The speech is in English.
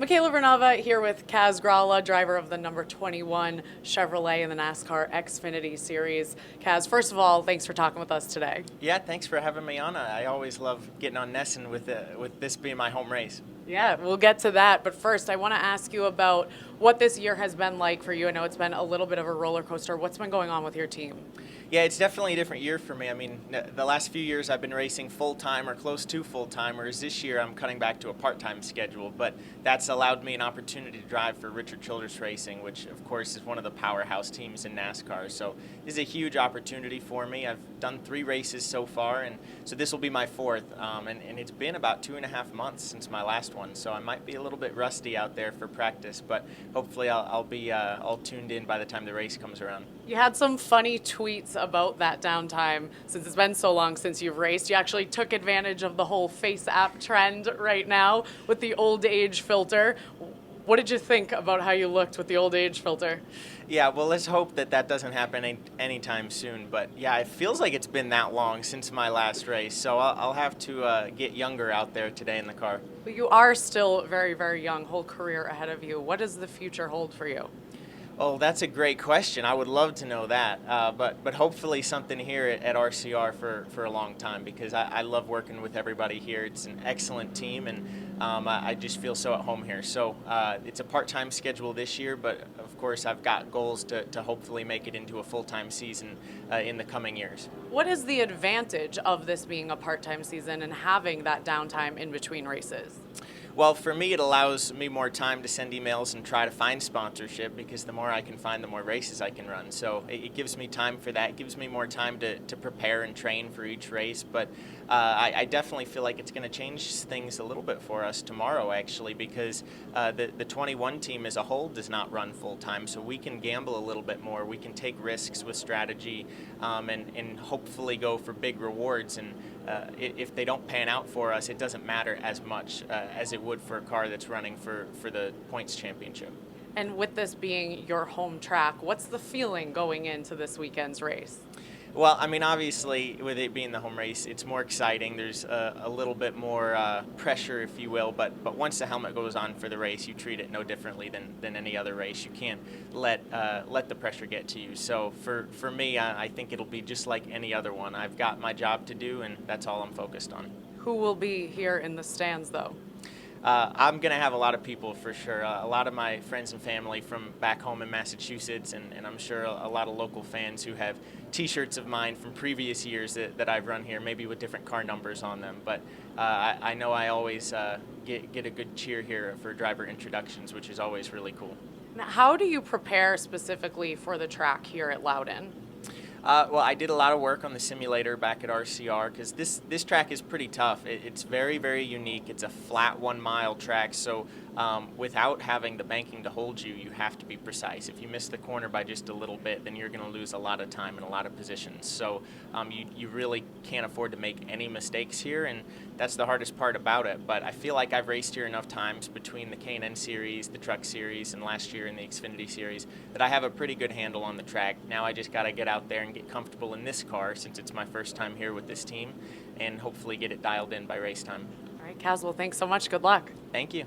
Michaela Vernava here with Kaz Grala, driver of the number 21 Chevrolet in the NASCAR Xfinity Series. Kaz, first of all, thanks for talking with us today. Yeah, thanks for having me on. I always love getting on Nesson with this being my home race. Yeah, we'll get to that. But first, I want to ask you about what this year has been like for you. I know it's been a little bit of a roller coaster. What's been going on with your team? Yeah, it's definitely a different year for me. I mean, the last few years I've been racing full-time or close to full-time, whereas this year I'm cutting back to a part-time schedule. But that's allowed me an opportunity to drive for Richard Childress Racing, which of course is one of the powerhouse teams in NASCAR. So this is a huge opportunity for me. I've done 3 races so far, and so this will be my 4th. And it's been about 2.5 months since my last one, so I might be a little bit rusty out there for practice, but hopefully I'll be all tuned in by the time the race comes around. You had some funny tweets about that downtime since it's been so long since you've raced. You actually took advantage of the whole face app trend right now with the old age filter. What did you think about how you looked with the old age filter? Yeah, well, let's hope that doesn't happen anytime soon. But yeah, it feels like it's been that long since my last race, so I'll have to get younger out there today in the car. But you are still very, very young, whole career ahead of you. What does the future hold for you? Oh, that's a great question. I would love to know that, but hopefully something here at RCR for a long time, because I love working with everybody here. It's an excellent team, and I just feel so at home here. So it's a part-time schedule this year, but of course I've got goals to hopefully make it into a full-time season in the coming years. What is the advantage of this being a part-time season and having that downtime in between races? Well, for me, it allows me more time to send emails and try to find sponsorship, because the more I can find, the more races I can run. So it gives me time for that. It gives me more time to prepare and train for each race. But I definitely feel like it's going to change things a little bit for us tomorrow, actually, because the 21 team as a whole does not run full-time. So we can gamble a little bit more. We can take risks with strategy and hopefully go for big rewards. And if they don't pan out for us, it doesn't matter as much as it would for a car that's running for the points championship. And with this being your home track, what's the feeling going into this weekend's race? Well, I mean, obviously, with it being the home race, it's more exciting. There's a little bit more pressure, if you will, but once the helmet goes on for the race, you treat it no differently than any other race. You can't let the pressure get to you. So for me, I think it'll be just like any other one. I've got my job to do, and that's all I'm focused on. Who will be here in the stands, though? I'm going to have a lot of people for sure. A lot of my friends and family from back home in Massachusetts, and I'm sure a lot of local fans who have T-shirts of mine from previous years that I've run here, maybe with different car numbers on them. But I know I always get a good cheer here for driver introductions, which is always really cool. Now, how do you prepare specifically for the track here at Loudon? Well, I did a lot of work on the simulator back at RCR, because this track is pretty tough. It's very, very unique. It's a flat 1-mile track, so without having the banking to hold you, you have to be precise. If you miss the corner by just a little bit, then you're going to lose a lot of time in a lot of positions. So you really can't afford to make any mistakes here, and that's the hardest part about it. But I feel like I've raced here enough times between the K&N Series, the Truck Series, and last year in the Xfinity Series that I have a pretty good handle on the track. Now I just got to get out there and get comfortable in this car, since it's my first time here with this team, and hopefully get it dialed in by race time. All right, Kaz, well, thanks so much. Good luck. Thank you.